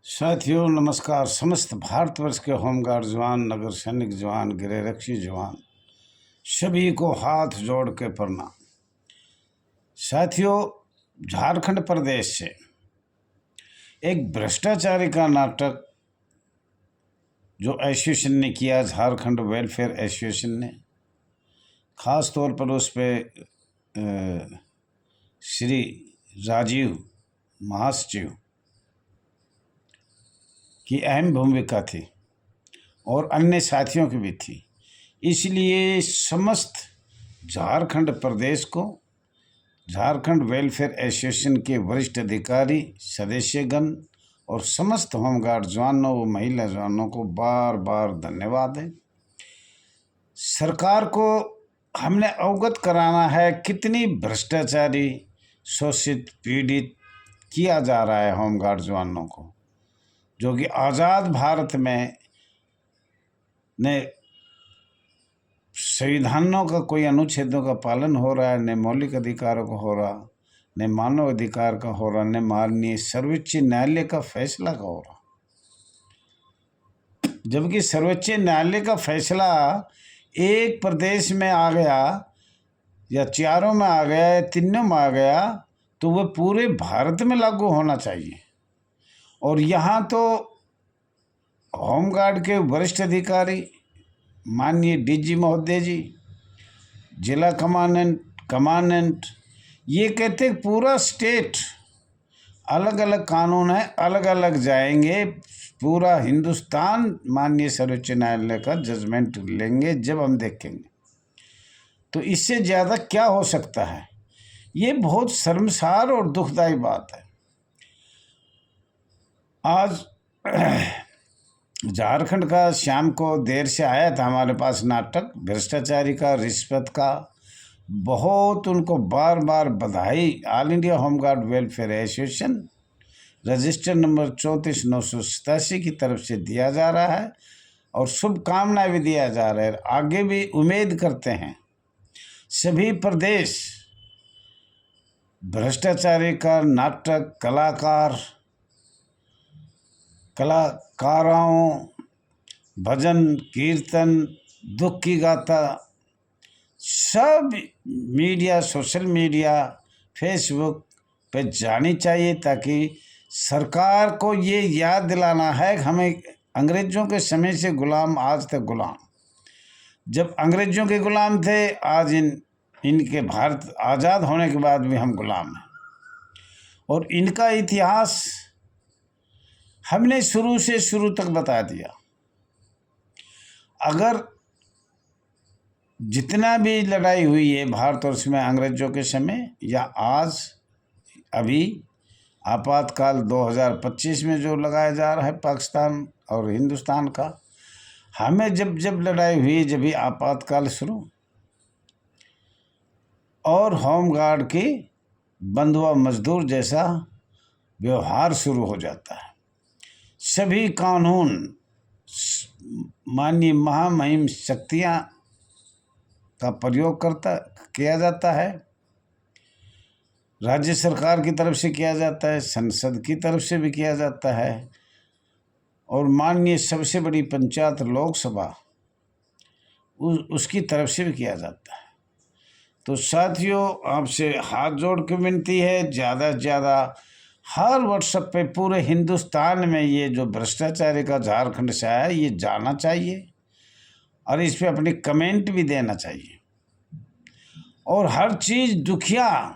साथियों नमस्कार। समस्त भारतवर्ष के होमगार्ड जवान, नगर सैनिक जवान, गृहरक्षी जवान सभी को हाथ जोड़ के प्रणाम। साथियों, झारखंड प्रदेश से एक भ्रष्टाचारी का नाटक जो एसोसिएशन ने किया, झारखंड वेलफेयर एसोसिएशन ने, खास तौर पर उस पर श्री राजीव महासचिव की अहम भूमिका थी और अन्य साथियों की भी थी। इसलिए समस्त झारखंड प्रदेश को झारखंड वेलफेयर एसोसिएशन के वरिष्ठ अधिकारी, सदस्यगण और समस्त होमगार्ड जवानों व महिला जवानों को बार बार धन्यवाद है। सरकार को हमने अवगत कराना है कितनी भ्रष्टाचारी, शोषित, पीड़ित किया जा रहा है होमगार्ड जवानों को, जो कि आज़ाद भारत में न संविधानों का कोई अनुच्छेदों का पालन हो रहा है, न मौलिक अधिकारों का हो रहा, न मानव अधिकार का हो रहा, न माननीय सर्वोच्च न्यायालय का फैसला का हो रहा। जबकि सर्वोच्च न्यायालय का फैसला एक प्रदेश में आ गया या चारों में आ गया या तीनों में आ गया तो वह पूरे भारत में लागू होना चाहिए। और यहाँ तो होमगार्ड के वरिष्ठ अधिकारी, माननीय डीजी महोदय जी, जिला कमांडेंट ये कहते पूरा स्टेट अलग अलग कानून है, अलग अलग जाएंगे, पूरा हिंदुस्तान माननीय सर्वोच्च न्यायालय का जजमेंट लेंगे जब हम देखेंगे। तो इससे ज़्यादा क्या हो सकता है? ये बहुत शर्मसार और दुखदायी बात है। आज झारखंड का शाम को देर से आया था हमारे पास नाटक भ्रष्टाचारी का, रिश्वत का। बहुत उनको बार बार बधाई all India home guard welfare association register number 34,987 की तरफ से दिया जा रहा है और शुभकामनाएं भी दिया जा रहा है। आगे भी उम्मीद करते हैं सभी प्रदेश भ्रष्टाचारी का नाटक, कलाकारों, भजन कीर्तन, दुख की गाथा, सब मीडिया, सोशल मीडिया, फेसबुक पे जानी चाहिए, ताकि सरकार को ये याद दिलाना है कि हमें अंग्रेज़ों के समय से गुलाम, आज तक गुलाम। जब अंग्रेज़ों के गुलाम थे, आज इनके भारत आज़ाद होने के बाद भी हम गुलाम हैं। और इनका इतिहास हमने शुरू से शुरू तक बता दिया। अगर जितना भी लड़ाई हुई है भारतवर्ष में अंग्रेज़ों के समय या आज अभी आपातकाल 2025 में जो लगाया जा रहा है पाकिस्तान और हिंदुस्तान का, हमें जब जब लड़ाई हुई, जब भी आपातकाल शुरू और होमगार्ड की बंधुआ मजदूर जैसा व्यवहार शुरू हो जाता है। सभी कानून माननीय महामहिम शक्तियाँ का प्रयोग किया जाता है, राज्य सरकार की तरफ से किया जाता है, संसद की तरफ से भी किया जाता है और माननीय सबसे बड़ी पंचायत लोकसभा उसकी तरफ से भी किया जाता है। तो साथियों, आपसे हाथ जोड़ के विनती है, ज़्यादा से ज़्यादा हर व्हाट्सएप पे पूरे हिंदुस्तान में ये जो भ्रष्टाचारी का झारखंड से आया ये जाना चाहिए और इस पे अपनी कमेंट भी देना चाहिए। और हर चीज़ दुखिया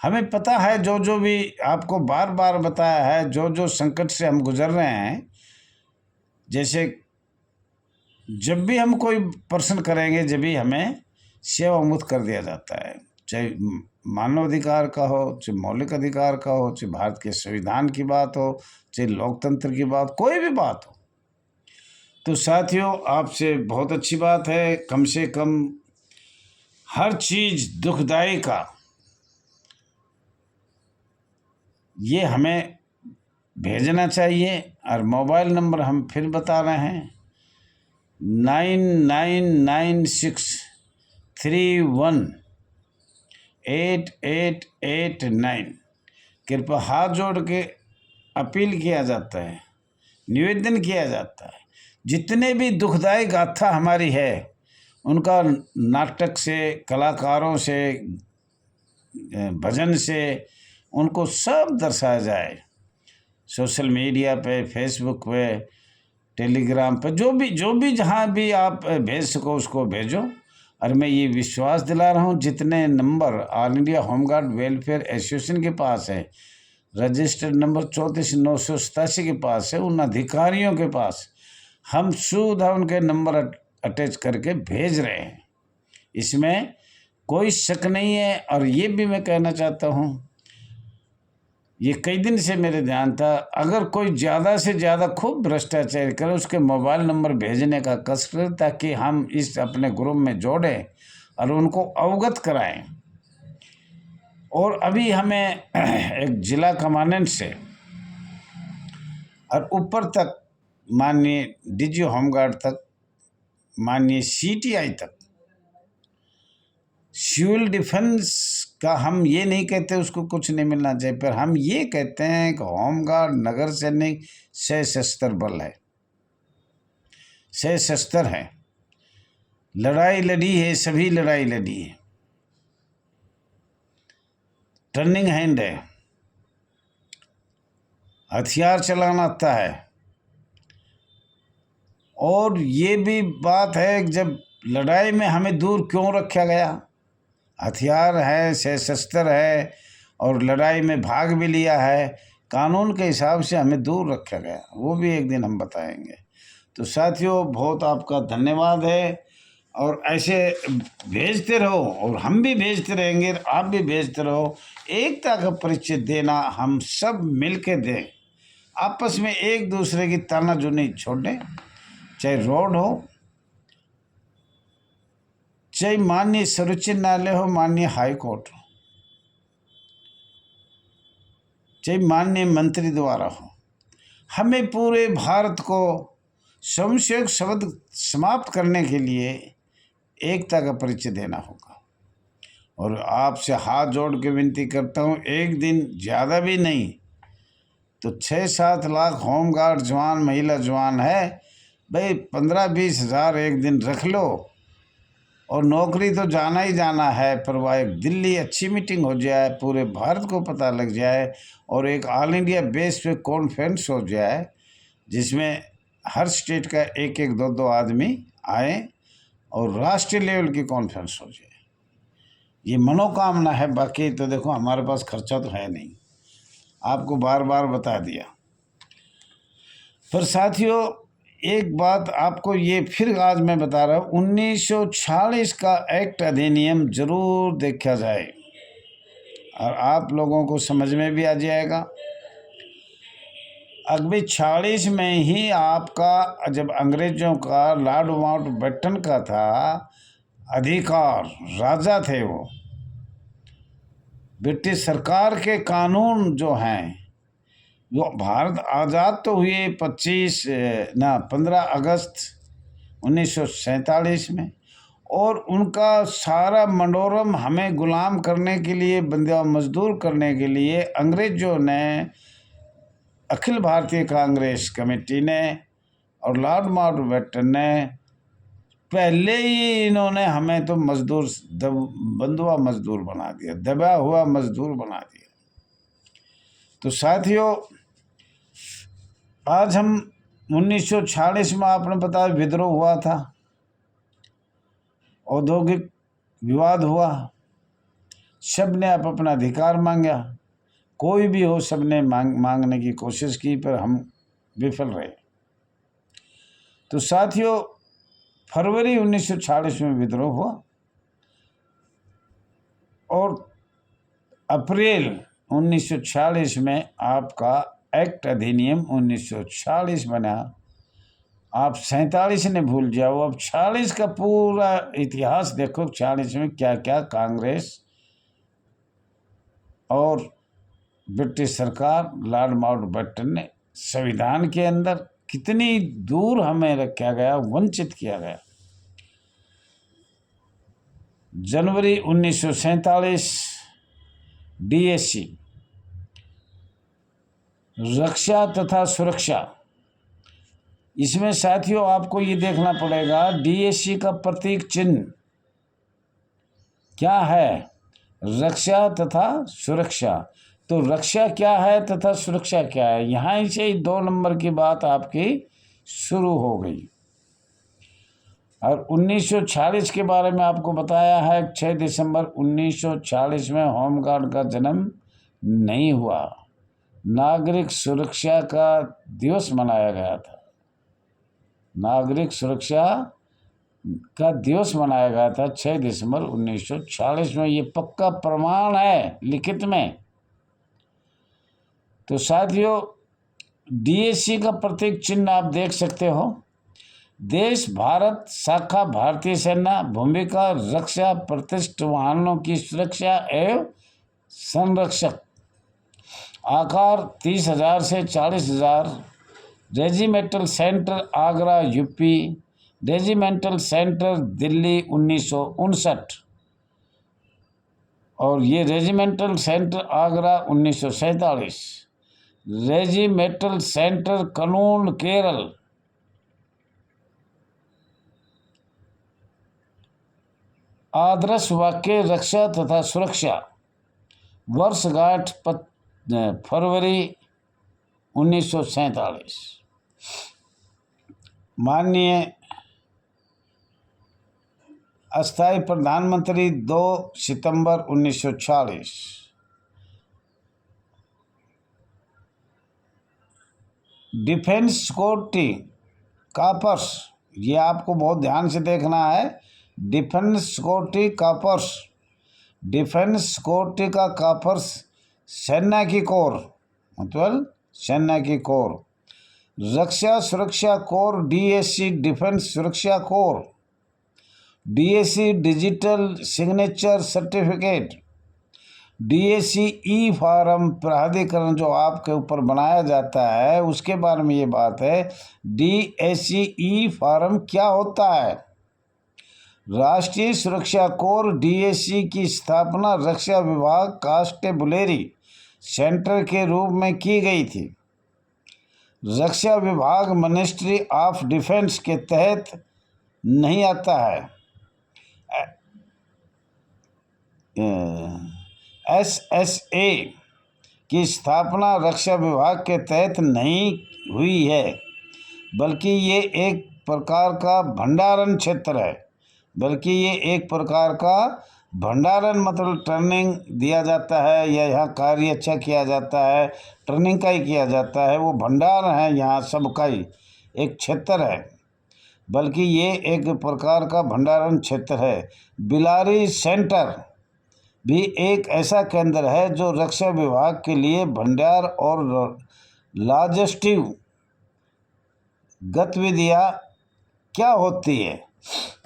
हमें पता है, जो जो भी आपको बार बार बताया है, जो जो संकट से हम गुजर रहे हैं। जैसे जब भी हम कोई प्रश्न करेंगे, जब भी हमें सेवा मुक्त कर दिया जाता है, चाहे मानवाधिकार का हो, चाहे मौलिक अधिकार का हो, चाहे भारत के संविधान की बात हो, चाहे लोकतंत्र की बात, कोई भी बात हो। तो साथियों, आपसे बहुत अच्छी बात है, कम से कम हर चीज़ दुखदाई का ये हमें भेजना चाहिए। और मोबाइल नंबर हम फिर बता रहे हैं, 9996318889। कृपया हाथ जोड़ के अपील किया जाता है, निवेदन किया जाता है, जितने भी दुखदायी गाथा हमारी है उनका नाटक से, कलाकारों से, भजन से उनको सब दर्शाया जाए। सोशल मीडिया पे, फेसबुक पे, टेलीग्राम पे, जो भी जहाँ भी आप भेज सको उसको भेजो। और मैं ये विश्वास दिला रहा हूँ जितने number all India home guard welfare association के पास है, रजिस्टर्ड नंबर 34,987 के पास है, उन अधिकारियों के पास हम सुधा उनके नंबर अटैच करके भेज रहे हैं। इसमें कोई शक नहीं है। और ये भी मैं कहना चाहता हूँ, ये कई दिन से मेरे ध्यान था, अगर कोई ज़्यादा से ज़्यादा खूब भ्रष्टाचार करे उसके मोबाइल नंबर भेजने का कसरत, ताकि हम इस अपने ग्रुप में जोड़ें और उनको अवगत कराएं। और अभी हमें एक जिला कमांडेंट से और ऊपर तक, माननीय डीजी होमगार्ड तक, माननीय सीटीआई तक, सिविल डिफेंस का हम ये नहीं कहते उसको कुछ नहीं मिलना चाहिए, पर हम ये कहते हैं कि होमगार्ड नगर सैनिक सशस्त्र बल है, सशस्त्र है, लड़ाई लड़ी है, सभी लड़ाई लड़ी है, टर्निंग हैंड है, हथियार चलाना आता है। और ये भी बात है कि जब लड़ाई में हमें दूर क्यों रखा गया, हथियार है, सशस्त्र है और लड़ाई में भाग भी लिया है, कानून के हिसाब से हमें दूर रखा गया, वो भी एक दिन हम बताएंगे। तो साथियों, बहुत आपका धन्यवाद है। और ऐसे भेजते रहो और हम भी भेजते रहेंगे, आप भी भेजते रहो। एकता का परिचय देना हम सब मिल के दें, आपस में एक दूसरे की तानाजुनी छोड़ें, चाहे रोड हो, चाहे माननीय सर्वोच्च न्यायालय हो, माननीय हाई कोर्ट हो, चाहे माननीय मंत्री द्वारा हो, हमें पूरे भारत को संशय शब्द समाप्त करने के लिए एकता का परिचय देना होगा। और आपसे हाथ जोड़ के विनती करता हूँ, एक दिन, ज़्यादा भी नहीं तो 6-7 लाख होमगार्ड जवान, महिला जवान है भाई, 15-20 हज़ार एक दिन रख लो। और नौकरी तो जाना ही जाना है, पर वह एक दिल्ली अच्छी मीटिंग हो जाए, पूरे भारत को पता लग जाए, और एक ऑल इंडिया बेस पे कॉन्फ्रेंस हो जाए जिसमें हर स्टेट का एक एक दो दो आदमी आए और राष्ट्रीय लेवल की कॉन्फ्रेंस हो जाए। ये मनोकामना है। बाकी तो देखो हमारे पास खर्चा तो है नहीं, आपको बार बार बता दिया। पर साथियों, एक बात आपको ये फिर आज मैं बता रहा हूँ, 1946 का एक्ट अधिनियम जरूर देखा जाए और आप लोगों को समझ में भी आ जाएगा। अभी 46 में ही आपका, जब अंग्रेजों का, लॉर्ड माउंटबेटन का था अधिकार, राजा थे वो, ब्रिटिश सरकार के कानून जो हैं, वो भारत आज़ाद तो हुए 15 अगस्त 1947 में, और उनका सारा मंडोरम हमें गुलाम करने के लिए, बंदिया मजदूर करने के लिए अंग्रेजों ने, अखिल भारतीय कांग्रेस कमेटी ने और लॉर्ड माउंटबेटन ने, पहले ही इन्होंने हमें तो मजदूर, बंधुआ मजदूर बना दिया, दबा हुआ मजदूर बना दिया। तो साथियों, आज हम 1946 में, आपने बताया विद्रोह हुआ था, औद्योगिक विवाद हुआ, सब ने अपना अधिकार मांगा, कोई भी हो, सब ने मांगने की कोशिश की, पर हम विफल रहे। तो साथियों, फरवरी 1946 में विद्रोह हुआ और अप्रैल 1946 में आपका एक्ट अधिनियम 1946 बना। आप 47 ने भूल जाओ, अब 46 का पूरा इतिहास देखो, 46 में क्या क्या कांग्रेस और ब्रिटिश सरकार, लॉर्ड माउंटबेटन ने, संविधान के अंदर कितनी दूर हमें रखा गया, वंचित किया गया। जनवरी 1947 डीएससी, रक्षा तथा सुरक्षा, इसमें साथियों आपको ये देखना पड़ेगा डीएससी का प्रतीक चिन्ह क्या है, रक्षा तथा सुरक्षा। तो रक्षा क्या है तथा सुरक्षा क्या है, यहाँ से ही 2 नंबर की बात आपकी शुरू हो गई। और 1946 के बारे में आपको बताया है, 6 दिसंबर 1946 में होमगार्ड का जन्म नहीं हुआ, नागरिक सुरक्षा का दिवस मनाया गया था। नागरिक सुरक्षा का दिवस मनाया गया था 6 दिसंबर 1946 में। ये पक्का प्रमाण है लिखित में। तो साथियों डीएससी का प्रतीक चिन्ह आप देख सकते हो। देश भारत शाखा भारतीय सेना, भूमिका रक्षा, प्रतिष्ठ वाहनों की सुरक्षा एवं संरक्षक, आकार 30,000 से 40,000, regimental centre Agra UP, regimental centre Delhi 1959, और ये regimental centre Agra 1947, regimental centre कनून केरल, आदर्श वाक्य रक्षा तथा सुरक्षा, वर्षगांठ फरवरी 1947, माननीय अस्थायी प्रधानमंत्री 2 सितंबर 1940, डिफेंस सिक्योरिटी कॉर्प्स, ये आपको बहुत ध्यान से देखना है। Defence security corps, defence security का कॉर्प्स सेना की कोर, मतलब सेना की कोर। रक्षा सुरक्षा कोर डीएससी, डिफेंस सुरक्षा corps, DSC digital signature certificate, DSC e form प्राधिकरण जो आपके ऊपर बनाया जाता है उसके बारे में ये बात है। डीएससी ई फार्म क्या होता है? राष्ट्रीय सुरक्षा कोर डीएससी की स्थापना रक्षा विभाग कांस्टेबुलरी सेंटर के रूप में की गई थी। रक्षा विभाग मिनिस्ट्री ऑफ डिफेंस के तहत नहीं आता है। एसएसए की स्थापना रक्षा विभाग के तहत नहीं हुई है, बल्कि ये एक प्रकार का भंडारण क्षेत्र है। भंडारण मतलब ट्रेनिंग दिया जाता है या यहाँ कार्य अच्छा किया जाता है, ट्रेनिंग का ही किया जाता है, वो भंडार है यहाँ सबका ही एक क्षेत्र है, बल्कि ये एक प्रकार का भंडारण क्षेत्र है। बिलारी सेंटर भी एक ऐसा केंद्र है जो रक्षा विभाग के लिए भंडार और लॉजिस्टिक गतिविधियाँ क्या होती है।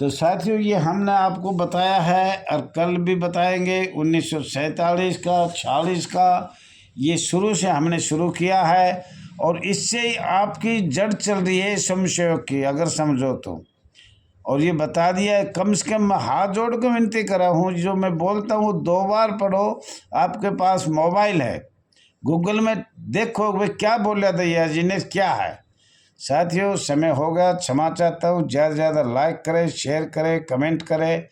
तो साथियों ये हमने आपको बताया है और कल भी बताएंगे। 1947 का 46 का ये शुरू से हमने शुरू किया है और इससे ही आपकी जड़ चल रही है समस्याओं की, अगर समझो तो। और ये बता दिया है, कम से कम मैं हाथ जोड़ के विनती करा हूँ, जो मैं बोलता हूँ 2 बार पढ़ो। आपके पास मोबाइल है, गूगल में देखो भाई क्या बोला दैया जी ने, क्या है। साथियों समय हो गया, क्षमा चाहता हूँ। ज़्यादा से ज़्यादा लाइक करें, शेयर करें, कमेंट करें,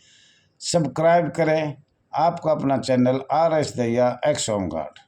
सब्सक्राइब करें। आपका अपना चैनल RS दैया एक्स होमगार्ड।